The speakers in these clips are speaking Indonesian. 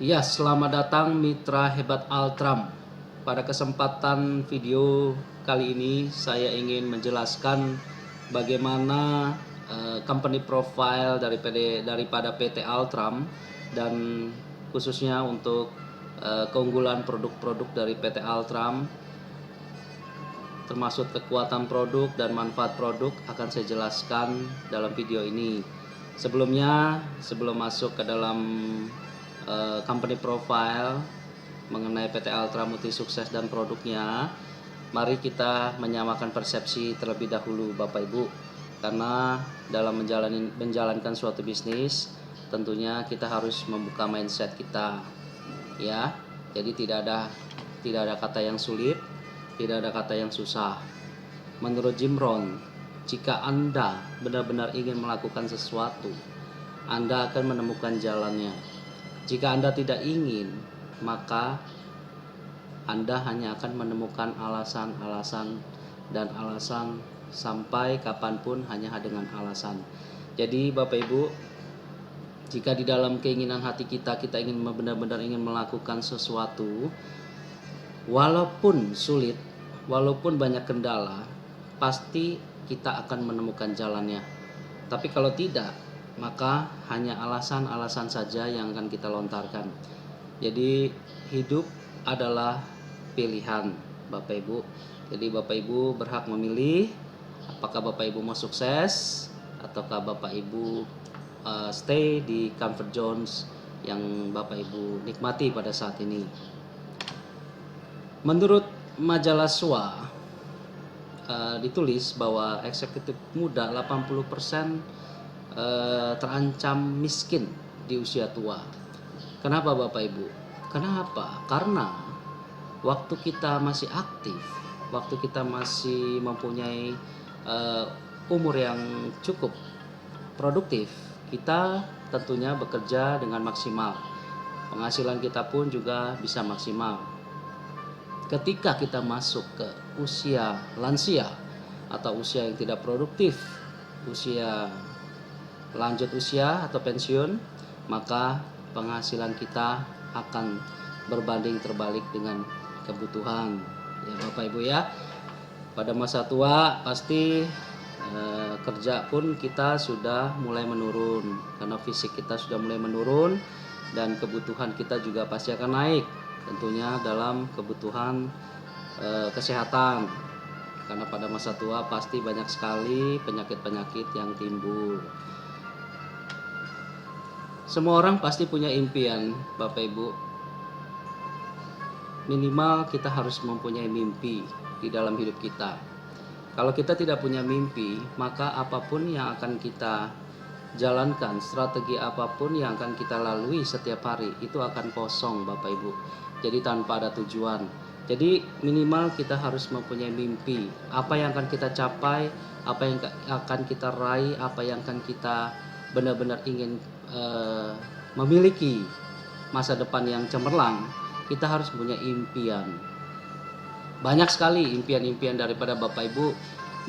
Ya, selamat datang mitra hebat Altram. Pada kesempatan video kali ini saya ingin menjelaskan bagaimana company profile daripada PT Altram dan khususnya untuk keunggulan produk-produk dari PT Altram, termasuk kekuatan produk dan manfaat produk akan saya jelaskan dalam video ini. Sebelum masuk ke dalam company profile mengenai PT Altram Multi Sukses dan produknya, mari kita menyamakan persepsi terlebih dahulu Bapak Ibu, karena dalam menjalankan suatu bisnis tentunya kita harus membuka mindset kita, ya. Jadi tidak ada kata yang sulit, tidak ada kata yang susah. Menurut Jim Rohn, jika Anda benar-benar ingin melakukan sesuatu, Anda akan menemukan jalannya. Jika Anda tidak ingin, maka Anda hanya akan menemukan alasan-alasan dan alasan sampai kapanpun hanya dengan alasan. Jadi Bapak Ibu, jika di dalam keinginan hati kita ingin benar-benar ingin melakukan sesuatu, walaupun sulit, walaupun banyak kendala, pasti kita akan menemukan jalannya. Tapi kalau tidak, maka hanya alasan-alasan saja yang akan kita lontarkan. Jadi hidup adalah pilihan Bapak Ibu. Jadi Bapak Ibu berhak memilih apakah Bapak Ibu mau sukses ataukah Bapak Ibu stay di comfort zones yang Bapak Ibu nikmati pada saat ini. Menurut majalah SWA ditulis bahwa eksekutif muda 80% terancam miskin di usia tua. Kenapa Bapak Ibu? Kenapa? Karena waktu kita masih aktif, waktu kita masih mempunyai umur yang cukup produktif, kita tentunya bekerja dengan maksimal. Penghasilan kita pun juga bisa maksimal. Ketika kita masuk ke usia lansia atau usia yang tidak produktif, lanjut usia atau pensiun, maka penghasilan kita akan berbanding terbalik dengan kebutuhan, ya Bapak Ibu ya. Pada masa tua pasti kerja pun kita sudah mulai menurun, karena fisik kita sudah mulai menurun dan kebutuhan kita juga pasti akan naik, tentunya dalam kebutuhan kesehatan, karena pada masa tua pasti banyak sekali penyakit-penyakit yang timbul. Semua orang pasti punya impian Bapak Ibu. Minimal kita harus mempunyai mimpi di dalam hidup kita. Kalau kita tidak punya mimpi, maka apapun yang akan kita jalankan, strategi apapun yang akan kita lalui setiap hari, itu akan kosong Bapak Ibu. Jadi tanpa ada tujuan. Jadi minimal kita harus mempunyai mimpi. Apa yang akan kita capai, apa yang akan kita raih, apa yang akan kita benar-benar ingin memiliki masa depan yang cemerlang, kita harus punya impian. Banyak sekali impian-impian daripada Bapak Ibu.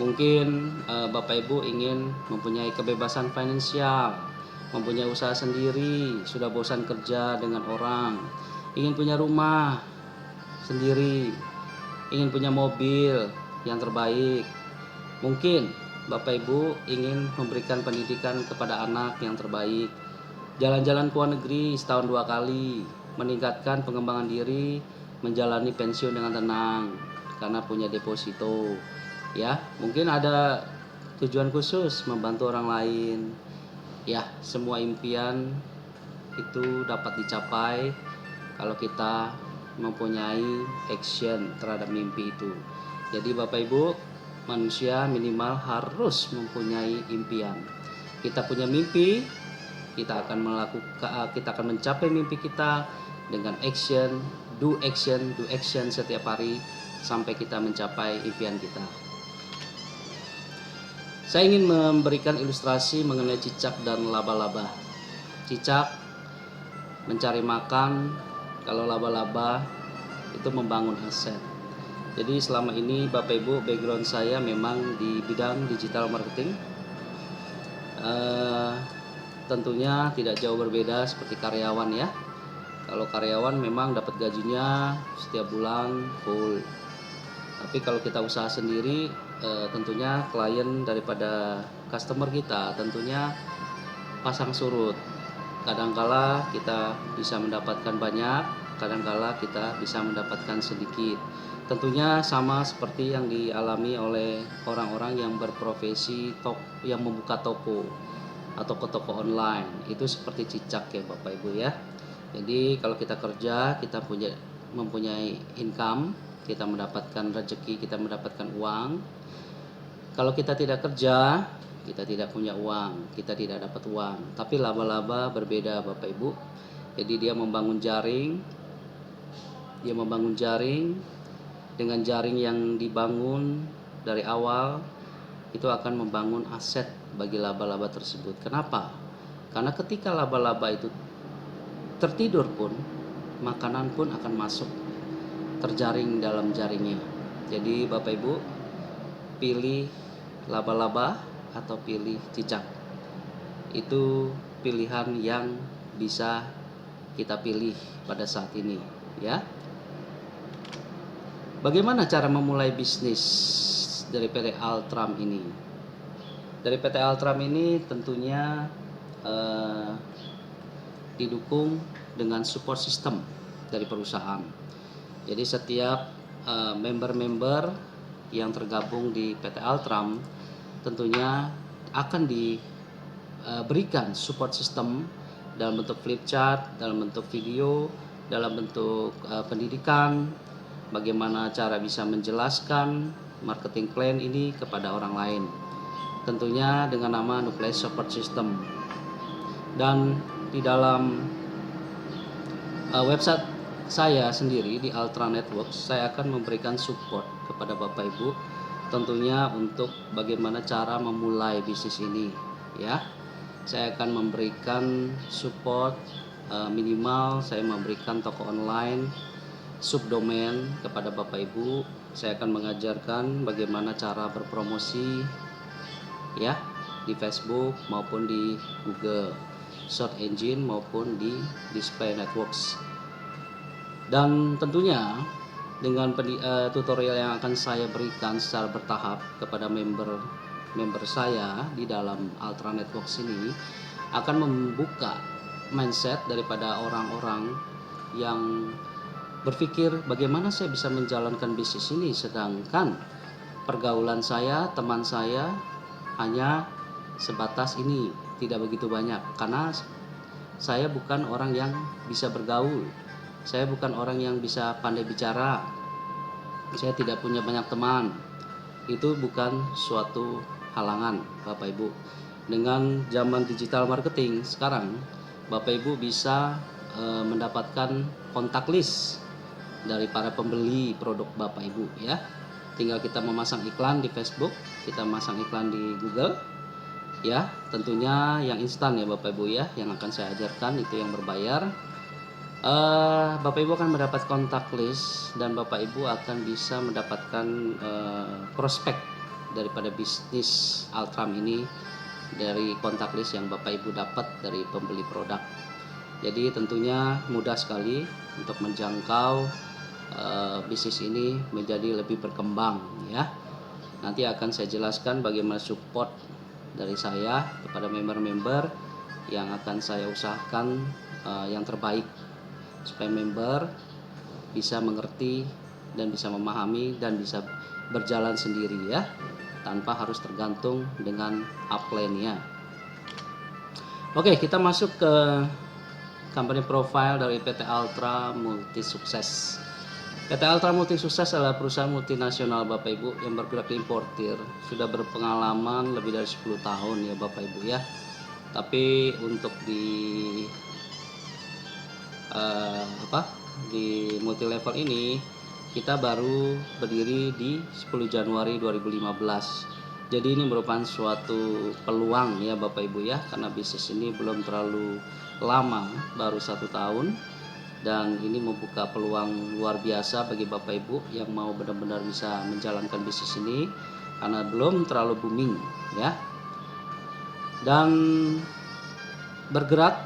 Mungkin Bapak Ibu ingin mempunyai kebebasan finansial, mempunyai usaha sendiri, sudah bosan kerja dengan orang, ingin punya rumah sendiri, ingin punya mobil yang terbaik. Mungkin Bapak Ibu ingin memberikan pendidikan kepada anak yang terbaik, jalan-jalan ke luar negeri setahun 2 kali, meningkatkan pengembangan diri, menjalani pensiun dengan tenang karena punya deposito, ya. Mungkin ada tujuan khusus membantu orang lain, ya. Semua impian itu dapat dicapai kalau kita mempunyai action terhadap mimpi itu. Jadi Bapak Ibu, manusia minimal harus mempunyai impian. Kita punya mimpi, kita akan mencapai mimpi kita dengan action, do action setiap hari sampai kita mencapai impian kita. Saya ingin memberikan ilustrasi mengenai cicak dan laba-laba. Cicak mencari makan, kalau laba-laba itu membangun aset. Jadi selama ini Bapak Ibu, background saya memang di bidang digital marketing. Tentunya tidak jauh berbeda seperti karyawan ya. Kalau karyawan memang dapat gajinya setiap bulan full. Tapi kalau kita usaha sendiri, tentunya klien daripada customer kita tentunya pasang surut. Kadangkala kita bisa mendapatkan banyak, kadangkala kita bisa mendapatkan sedikit. Tentunya sama seperti yang dialami oleh orang-orang yang berprofesi yang membuka toko atau toko online. Itu seperti cicak ya Bapak Ibu ya. Jadi kalau kita kerja, kita mempunyai income, kita mendapatkan rezeki, kita mendapatkan uang. Kalau kita tidak kerja, kita tidak punya uang, kita tidak dapat uang. Tapi laba-laba berbeda Bapak Ibu. Jadi dia membangun jaring, dengan jaring yang dibangun dari awal itu akan membangun aset bagi laba-laba tersebut. Kenapa? Karena ketika laba-laba itu tertidur pun, makanan pun akan masuk terjaring dalam jaringnya. Jadi Bapak Ibu, pilih laba-laba atau pilih cicak. Itu pilihan yang bisa kita pilih pada saat ini ya. Bagaimana cara memulai bisnis dari PT Altram ini? Dari PT Altram ini tentunya didukung dengan support system dari perusahaan. Jadi setiap member-member yang tergabung di PT Altram tentunya akan diberikan support system dalam bentuk flip chart, dalam bentuk video, dalam bentuk pendidikan, bagaimana cara bisa menjelaskan marketing plan ini kepada orang lain. Tentunya dengan nama Nucleus Support System. Dan di dalam website saya sendiri di Altra Networks, saya akan memberikan support kepada Bapak Ibu tentunya untuk bagaimana cara memulai bisnis ini ya. Saya akan memberikan support minimal, saya memberikan toko online, subdomain kepada Bapak Ibu. Saya akan mengajarkan bagaimana cara berpromosi ya di Facebook maupun di Google Search Engine maupun di Display Networks. Dan tentunya dengan tutorial yang akan saya berikan secara bertahap kepada member saya di dalam Altra Networks ini akan membuka mindset daripada orang-orang yang berpikir bagaimana saya bisa menjalankan bisnis ini sedangkan pergaulan saya, teman saya hanya sebatas ini, tidak begitu banyak, karena saya bukan orang yang bisa bergaul, saya bukan orang yang bisa pandai bicara, saya tidak punya banyak teman. Itu bukan suatu halangan Bapak Ibu. Dengan zaman digital marketing sekarang, Bapak Ibu bisa mendapatkan kontak list dari para pembeli produk Bapak Ibu ya. Tinggal kita memasang iklan di Facebook, kita memasang iklan di Google ya, tentunya yang instan ya Bapak Ibu ya, yang akan saya ajarkan itu yang berbayar. Bapak Ibu akan mendapat kontak list dan Bapak Ibu akan bisa mendapatkan prospek daripada bisnis Altram ini dari kontak list yang Bapak Ibu dapat dari pembeli produk. Jadi tentunya mudah sekali untuk menjangkau bisnis ini menjadi lebih berkembang ya. Nanti akan saya jelaskan bagaimana support dari saya kepada member-member yang akan saya usahakan yang terbaik supaya member bisa mengerti dan bisa memahami dan bisa berjalan sendiri ya, tanpa harus tergantung dengan upline-nya. Oke, kita masuk ke company profile dari PT Altra Multi Sukses. PT Altra Multi Sukses adalah perusahaan multinasional Bapak Ibu yang bergerak di importir, sudah berpengalaman lebih dari 10 tahun ya Bapak Ibu ya. Tapi untuk di multi level ini kita baru berdiri di 10 Januari 2015. Jadi ini merupakan suatu peluang ya Bapak Ibu ya, karena bisnis ini belum terlalu lama, baru 1 tahun. Dan ini membuka peluang luar biasa bagi Bapak Ibu yang mau benar-benar bisa menjalankan bisnis ini karena belum terlalu booming ya. Dan bergerak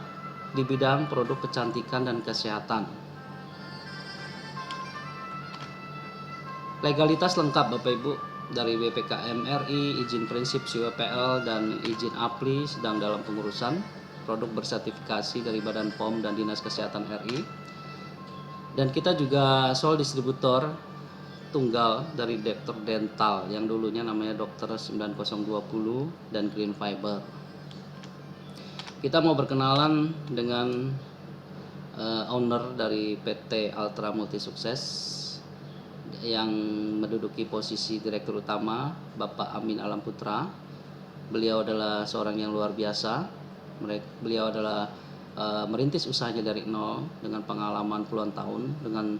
di bidang produk kecantikan dan kesehatan. Legalitas lengkap Bapak Ibu dari BPKM RI, izin prinsip CWPL dan izin APLI sedang dalam pengurusan. Produk bersertifikasi dari Badan POM dan Dinas Kesehatan RI. Dan kita juga sole distributor tunggal dari Dr. Dental yang dulunya namanya Dr. 9020 dan Green Fiber. Kita mau berkenalan dengan owner dari PT Altra Multi Sukses yang menduduki posisi direktur utama, Bapak Amin Alam Putra. Beliau adalah seorang yang luar biasa. Beliau adalah merintis usahanya dari nol dengan pengalaman puluhan tahun dengan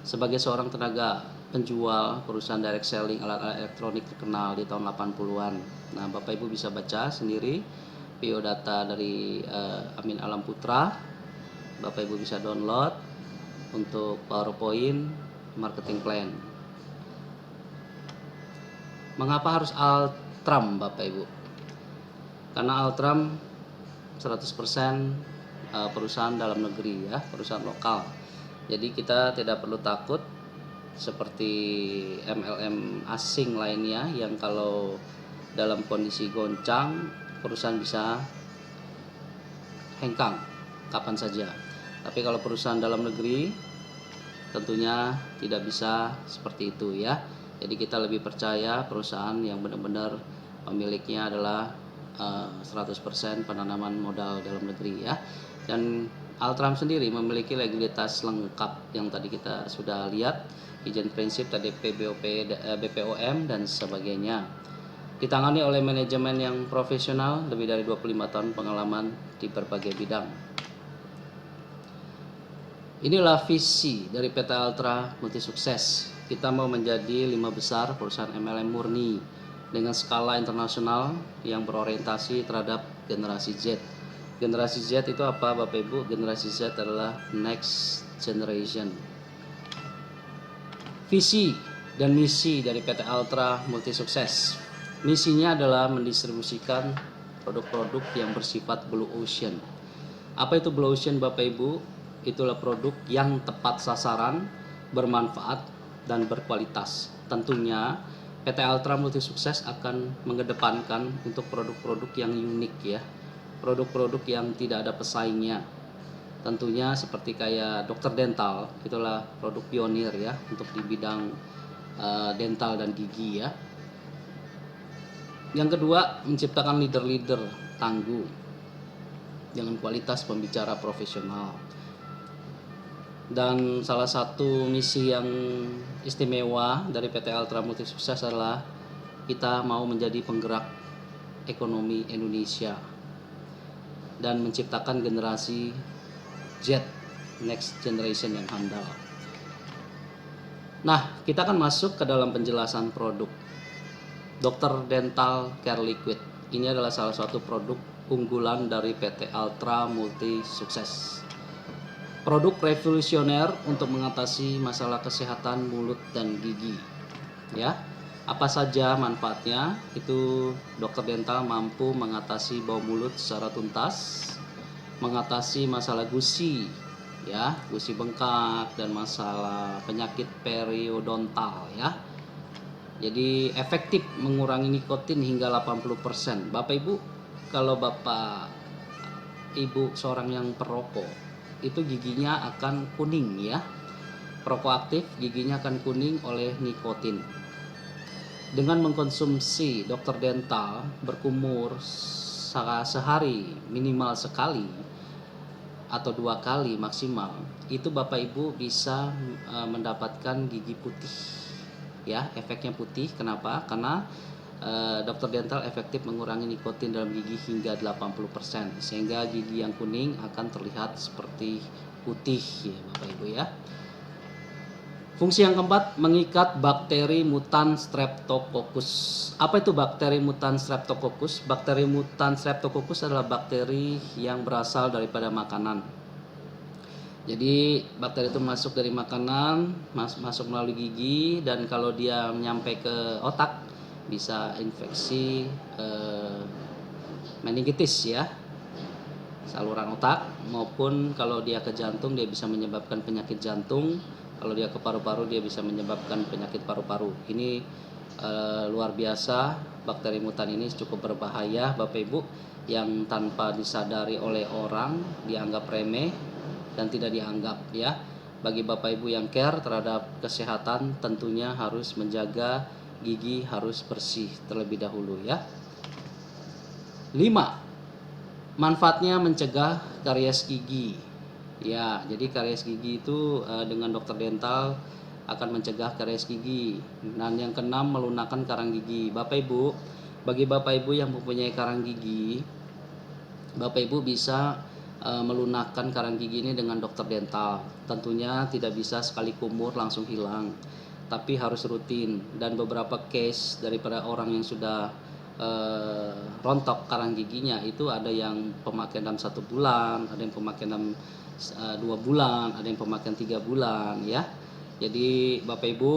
sebagai seorang tenaga penjual perusahaan direct selling alat-alat elektronik terkenal di tahun 80-an. Nah, Bapak Ibu bisa baca sendiri biodata dari Amin Alam Putra. Bapak Ibu bisa download untuk PowerPoint marketing plan. Mengapa harus Altram Bapak Ibu? Karena Altram 100% perusahaan dalam negeri ya, perusahaan lokal. Jadi kita tidak perlu takut seperti MLM asing lainnya yang kalau dalam kondisi goncang perusahaan bisa hengkang kapan saja. Tapi kalau perusahaan dalam negeri tentunya tidak bisa seperti itu ya. Jadi kita lebih percaya perusahaan yang benar-benar pemiliknya adalah 100% penanaman modal dalam negeri ya. Dan Altram sendiri memiliki legalitas lengkap yang tadi kita sudah lihat, izin prinsip tadi PBOP, BPOM dan sebagainya. Ditangani oleh manajemen yang profesional, lebih dari 25 tahun pengalaman di berbagai bidang. Inilah visi dari PT Altra Multi Sukses. Kita mau menjadi 5 besar perusahaan MLM murni dengan skala internasional yang berorientasi terhadap generasi Z. Generasi Z itu apa Bapak Ibu? Generasi Z adalah next generation. Visi dan misi dari PT Altra Multi Sukses. Misinya adalah mendistribusikan produk-produk yang bersifat blue ocean. Apa itu blue ocean Bapak Ibu? Itulah produk yang tepat sasaran, bermanfaat dan berkualitas. Tentunya PT Altra Multi Sukses akan mengedepankan untuk produk-produk yang unik ya. Produk-produk yang tidak ada pesaingnya. Tentunya seperti kayak Dr. Dental, itulah produk pionir ya untuk di bidang dental dan gigi ya. Yang kedua, menciptakan leader-leader tangguh dengan kualitas pembicara profesional. Dan salah satu misi yang istimewa dari PT Altra Multi Sukses adalah kita mau menjadi penggerak ekonomi Indonesia dan menciptakan generasi Z, next generation yang handal. Nah, kita akan masuk ke dalam penjelasan produk. Dr. Dental Care Liquid. Ini adalah salah satu produk unggulan dari PT Altra Multi Sukses. Produk revolusioner untuk mengatasi masalah kesehatan mulut dan gigi. Ya. Apa saja manfaatnya? Itu Dr. Dental mampu mengatasi bau mulut secara tuntas, mengatasi masalah gusi, ya, gusi bengkak dan masalah penyakit periodontal ya. Jadi efektif mengurangi nikotin hingga 80%. Bapak Ibu, kalau Bapak Ibu seorang yang perokok, itu giginya akan kuning ya. Perokok aktif giginya akan kuning oleh nikotin. Dengan mengkonsumsi Dr. Dental berkumur sehari minimal sekali atau 2 kali maksimal, itu Bapak Ibu bisa mendapatkan gigi putih ya. Efeknya putih, kenapa? Karena Dr. Dental efektif mengurangi nikotin dalam gigi hingga 80%, sehingga gigi yang kuning akan terlihat seperti putih ya Bapak Ibu ya. Fungsi yang keempat, mengikat bakteri mutan Streptococcus. Apa itu bakteri mutan Streptococcus? Bakteri mutan Streptococcus adalah bakteri yang berasal daripada makanan. Jadi bakteri itu masuk dari makanan, masuk melalui gigi, dan kalau dia nyampe ke otak bisa infeksi meningitis ya. saluran otak, maupun kalau dia ke jantung dia bisa menyebabkan penyakit jantung, kalau dia ke paru-paru dia bisa menyebabkan penyakit paru-paru. Ini luar biasa, bakteri mutan ini cukup berbahaya Bapak Ibu, yang tanpa disadari oleh orang dianggap remeh dan tidak dianggap ya. Bagi Bapak Ibu yang care terhadap kesehatan tentunya harus menjaga gigi, harus bersih terlebih dahulu ya. 5. Manfaatnya mencegah karies gigi. Ya, jadi karies gigi itu dengan dokter dental akan mencegah karies gigi. Dan yang keenam, melunakkan karang gigi. Bapak Ibu, bagi Bapak Ibu yang mempunyai karang gigi, Bapak Ibu bisa melunakkan karang gigi ini dengan dokter dental. Tentunya tidak bisa sekali kumur langsung hilang, tapi harus rutin. Dan beberapa case daripada orang yang sudah rontok karang giginya itu ada yang pemakaian dalam 1 bulan, ada yang pemakaian dalam 2 bulan, ada yang pemakaian 3 bulan ya. Jadi Bapak Ibu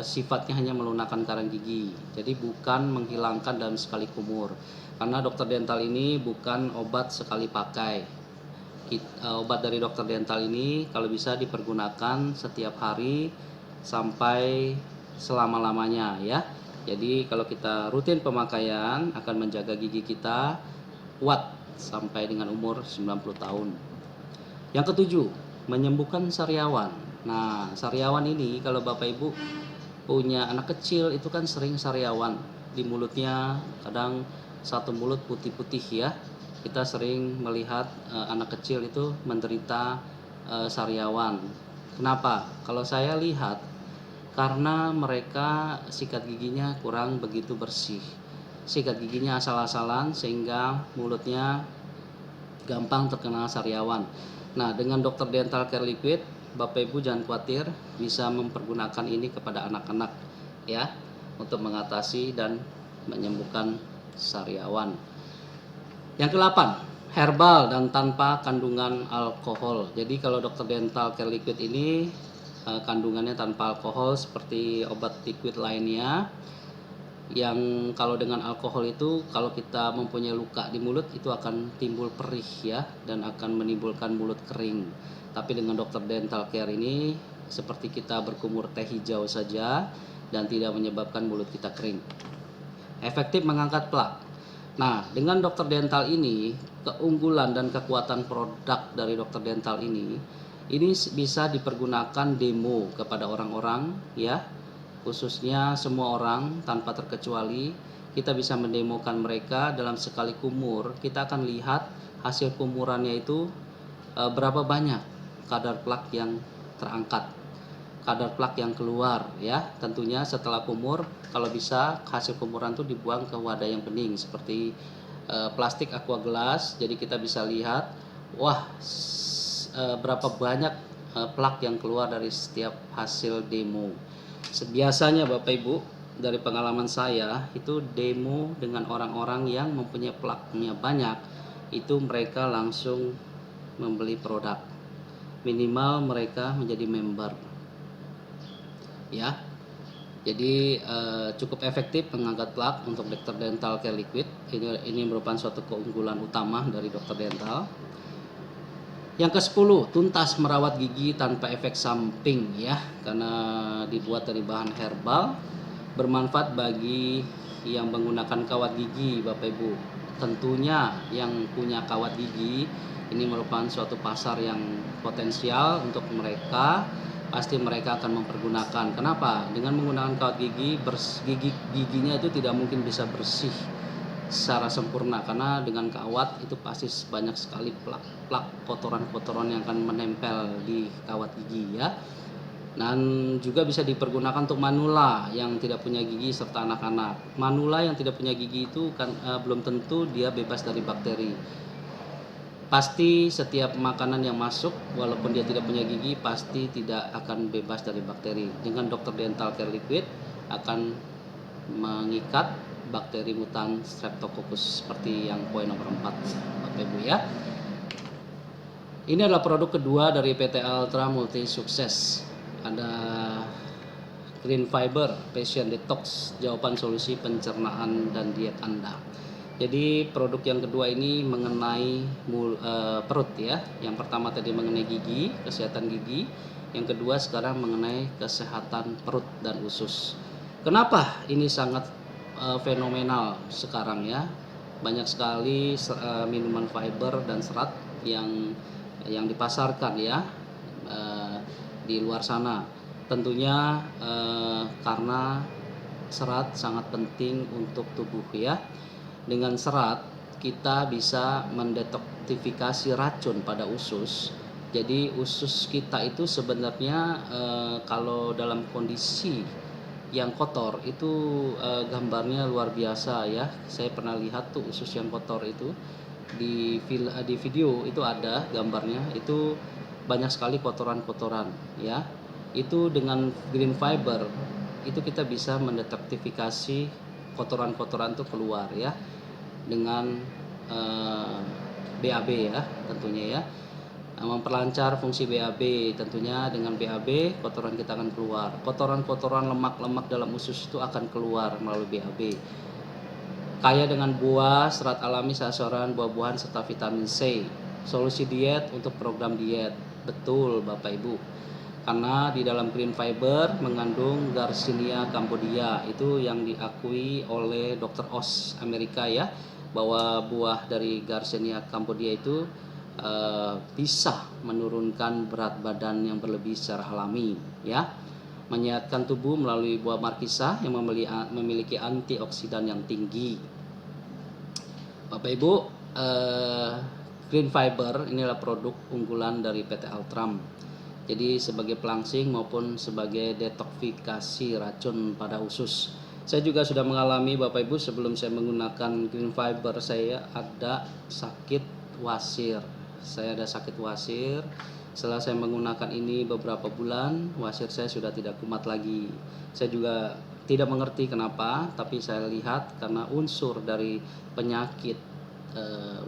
sifatnya hanya melunakkan karang gigi, jadi bukan menghilangkan dalam sekali kumur. Karena dokter dental ini bukan obat sekali pakai. Obat dari dokter dental ini kalau bisa dipergunakan setiap hari sampai selama-lamanya ya. Jadi kalau kita rutin pemakaian akan menjaga gigi kita kuat sampai dengan umur 90 tahun. Yang ketujuh, menyembuhkan sariawan. Nah, sariawan ini kalau Bapak Ibu punya anak kecil itu kan sering sariawan di mulutnya, kadang satu mulut putih-putih ya. Kita sering melihat anak kecil itu menderita sariawan. Kenapa? Kalau saya lihat karena mereka sikat giginya kurang begitu bersih. Sikat giginya asal-asalan sehingga mulutnya gampang terkena sariawan. Nah, dengan dokter dental care liquid, Bapak Ibu jangan khawatir, bisa mempergunakan ini kepada anak-anak ya, untuk mengatasi dan menyembuhkan sariawan. Yang ke-8, herbal dan tanpa kandungan alkohol. Jadi kalau dokter dental care liquid ini kandungannya tanpa alkohol seperti obat liquid lainnya. Yang kalau dengan alkohol itu kalau kita mempunyai luka di mulut itu akan timbul perih ya, dan akan menimbulkan mulut kering. Tapi dengan dokter dental care ini seperti kita berkumur teh hijau saja dan tidak menyebabkan mulut kita kering. Efektif mengangkat plak. Nah, dengan dokter dental ini, keunggulan dan kekuatan produk dari dokter dental ini bisa dipergunakan demo kepada orang-orang ya, khususnya semua orang tanpa terkecuali. Kita bisa mendemokan mereka dalam sekali kumur. Kita akan lihat hasil kumurannya itu berapa banyak kadar plak yang terangkat, kadar plak yang keluar ya. Tentunya setelah kumur kalau bisa hasil kumuran itu dibuang ke wadah yang bening seperti plastik aqua gelas. Jadi kita bisa lihat berapa banyak plak yang keluar dari setiap hasil demo. Biasanya Bapak Ibu, dari pengalaman saya itu demo dengan orang-orang yang mempunyai plaknya banyak, itu mereka langsung membeli produk, minimal mereka menjadi member ya. Jadi cukup efektif mengangkat plak untuk dokter dental care liquid. Ini merupakan suatu keunggulan utama dari dokter dental. Yang ke-10, tuntas merawat gigi tanpa efek samping ya, karena dibuat dari bahan herbal, bermanfaat bagi yang menggunakan kawat gigi Bapak Ibu. Tentunya yang punya kawat gigi ini merupakan suatu pasar yang potensial untuk mereka, pasti mereka akan mempergunakan. Kenapa? Dengan menggunakan kawat gigi, giginya itu tidak mungkin bisa bersih secara sempurna, karena dengan kawat itu pasti banyak sekali plak kotoran-kotoran yang akan menempel di kawat gigi ya. Dan juga bisa dipergunakan untuk manula yang tidak punya gigi serta anak-anak. Manula yang tidak punya gigi itu kan belum tentu dia bebas dari bakteri. Pasti setiap makanan yang masuk walaupun dia tidak punya gigi pasti tidak akan bebas dari bakteri. Dengan dokter dental care liquid akan mengikat bakteri mutan Streptococcus seperti yang poin nomor 4 Bapak Ibu ya. Ini adalah produk kedua dari PT Ultra Multi Sukses. Ada Green Fiber Patient Detox, jawaban solusi pencernaan dan diet Anda. Jadi produk yang kedua ini mengenai perut ya. Yang pertama tadi mengenai gigi, kesehatan gigi. Yang kedua sekarang mengenai kesehatan perut dan usus. Kenapa ini sangat fenomenal sekarang ya? Banyak sekali minuman fiber dan serat yang dipasarkan ya di luar sana. Tentunya karena serat sangat penting untuk tubuh ya. Dengan serat kita bisa mendetoksifikasi racun pada usus. Jadi usus kita itu sebenarnya kalau dalam kondisi yang kotor itu gambarnya luar biasa ya. Saya pernah lihat tuh usus yang kotor itu di video itu ada gambarnya, itu banyak sekali kotoran-kotoran ya. Itu dengan green fiber itu kita bisa mendetoksifikasi kotoran-kotoran itu keluar ya, dengan BAB ya tentunya ya. Memperlancar fungsi BAB, tentunya dengan BAB kotoran kita akan keluar, kotoran-kotoran lemak-lemak dalam usus itu akan keluar melalui BAB. Kaya dengan buah, serat alami, sayuran, buah-buahan serta vitamin C. Solusi diet untuk program diet. Betul Bapak Ibu, karena di dalam green fiber mengandung Garcinia cambodia, itu yang diakui oleh Dr. Oz Amerika ya, bahwa buah dari Garcinia cambodia itu bisa menurunkan berat badan yang berlebih secara alami ya, menyehatkan tubuh melalui buah markisa yang memiliki antioksidan yang tinggi. Bapak Ibu, green fiber inilah produk unggulan dari PT Altram. Jadi sebagai pelangsing maupun sebagai detoksifikasi racun pada usus. Saya juga sudah mengalami Bapak Ibu, sebelum saya menggunakan green fiber saya ada sakit wasir. Setelah saya menggunakan ini beberapa bulan, wasir saya sudah tidak kumat lagi. Saya juga tidak mengerti kenapa, tapi saya lihat karena unsur dari penyakit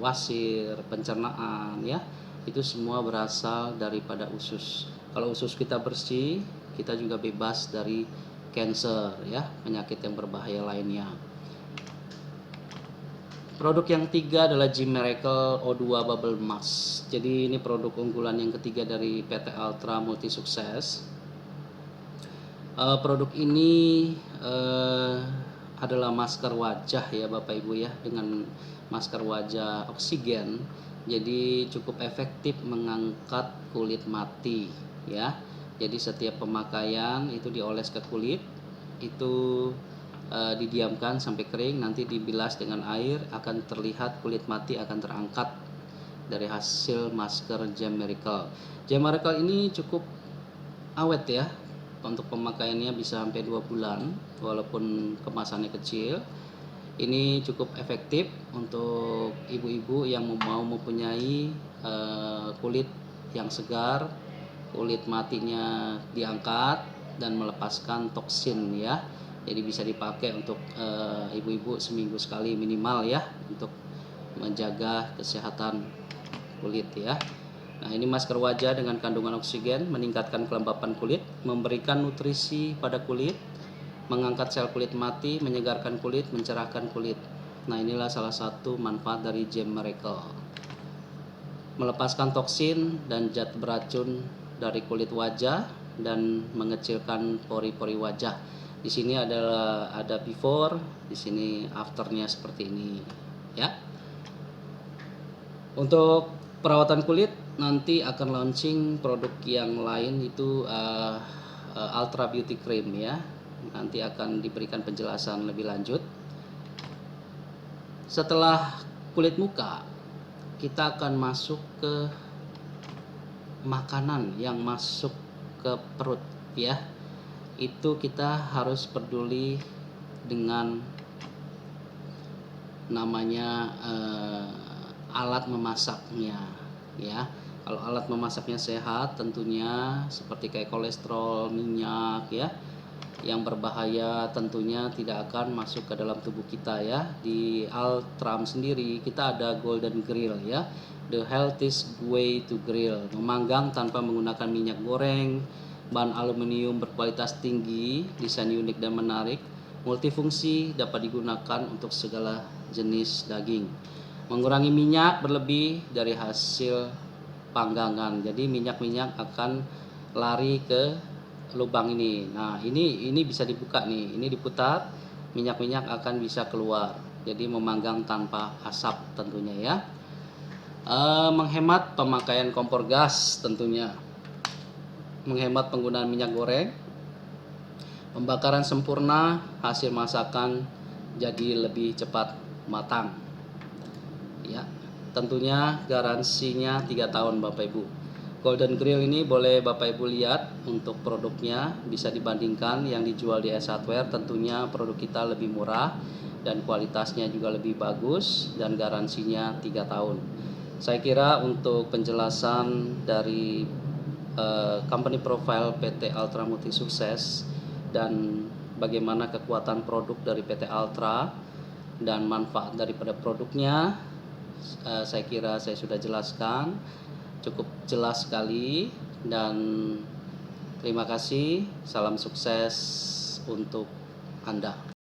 wasir, pencernaan ya, itu semua berasal daripada usus. Kalau usus kita bersih, kita juga bebas dari cancer ya, penyakit yang berbahaya lainnya. Produk yang ketiga adalah Gym Miracle O2 Bubble Mask. Jadi ini produk unggulan yang ketiga dari PT Ultra Multi Sukses. Produk ini adalah masker wajah ya Bapak Ibu ya, dengan masker wajah oksigen. Jadi cukup efektif mengangkat kulit mati ya. Jadi setiap pemakaian itu dioles ke kulit, itu didiamkan sampai kering, nanti dibilas dengan air, akan terlihat kulit mati akan terangkat dari hasil masker Gem Miracle. Gem Miracle ini cukup awet ya, untuk pemakaiannya bisa sampai 2 bulan walaupun kemasannya kecil. Ini cukup efektif untuk ibu-ibu yang mau mempunyai kulit yang segar, kulit matinya diangkat dan melepaskan toksin ya. Jadi bisa dipakai untuk ibu-ibu seminggu sekali minimal ya, untuk menjaga kesehatan kulit ya. Nah, ini masker wajah dengan kandungan oksigen, meningkatkan kelembapan kulit, memberikan nutrisi pada kulit, mengangkat sel kulit mati, menyegarkan kulit, mencerahkan kulit. Nah, inilah salah satu manfaat dari Gem Miracle. Melepaskan toksin dan zat beracun dari kulit wajah dan mengecilkan pori-pori wajah. Di sini ada before, di sini afternya seperti ini ya. Untuk perawatan kulit nanti akan launching produk yang lain, itu Ultra Beauty Cream ya. Nanti akan diberikan penjelasan lebih lanjut. Setelah kulit muka, kita akan masuk ke makanan yang masuk ke perut ya. Itu kita harus peduli dengan namanya alat memasaknya ya. Kalau alat memasaknya sehat, tentunya seperti kayak kolesterol, minyak ya, yang berbahaya tentunya tidak akan masuk ke dalam tubuh kita ya. Di Altram sendiri kita ada Golden Grill ya, the healthiest way to grill, memanggang tanpa menggunakan minyak goreng, bahan aluminium berkualitas tinggi, desain unik dan menarik, multifungsi, dapat digunakan untuk segala jenis daging. Mengurangi minyak berlebih dari hasil panggangan. Jadi minyak-minyak akan lari ke lubang ini. Nah, ini bisa dibuka nih. Ini diputar, minyak-minyak akan bisa keluar. Jadi memanggang tanpa asap tentunya ya. Menghemat pemakaian kompor gas tentunya. Menghemat penggunaan minyak goreng. Pembakaran sempurna, hasil masakan jadi lebih cepat matang. Ya, tentunya garansinya 3 tahun Bapak Ibu. Golden Grill ini boleh Bapak Ibu lihat untuk produknya, bisa dibandingkan yang dijual di S Hardware. Tentunya produk kita lebih murah dan kualitasnya juga lebih bagus dan garansinya 3 tahun. Saya kira untuk penjelasan dari company profile PT Altra Multi Sukses dan bagaimana kekuatan produk dari PT Altra dan manfaat daripada produknya, saya kira saya sudah jelaskan cukup jelas sekali. Dan terima kasih, salam sukses untuk Anda.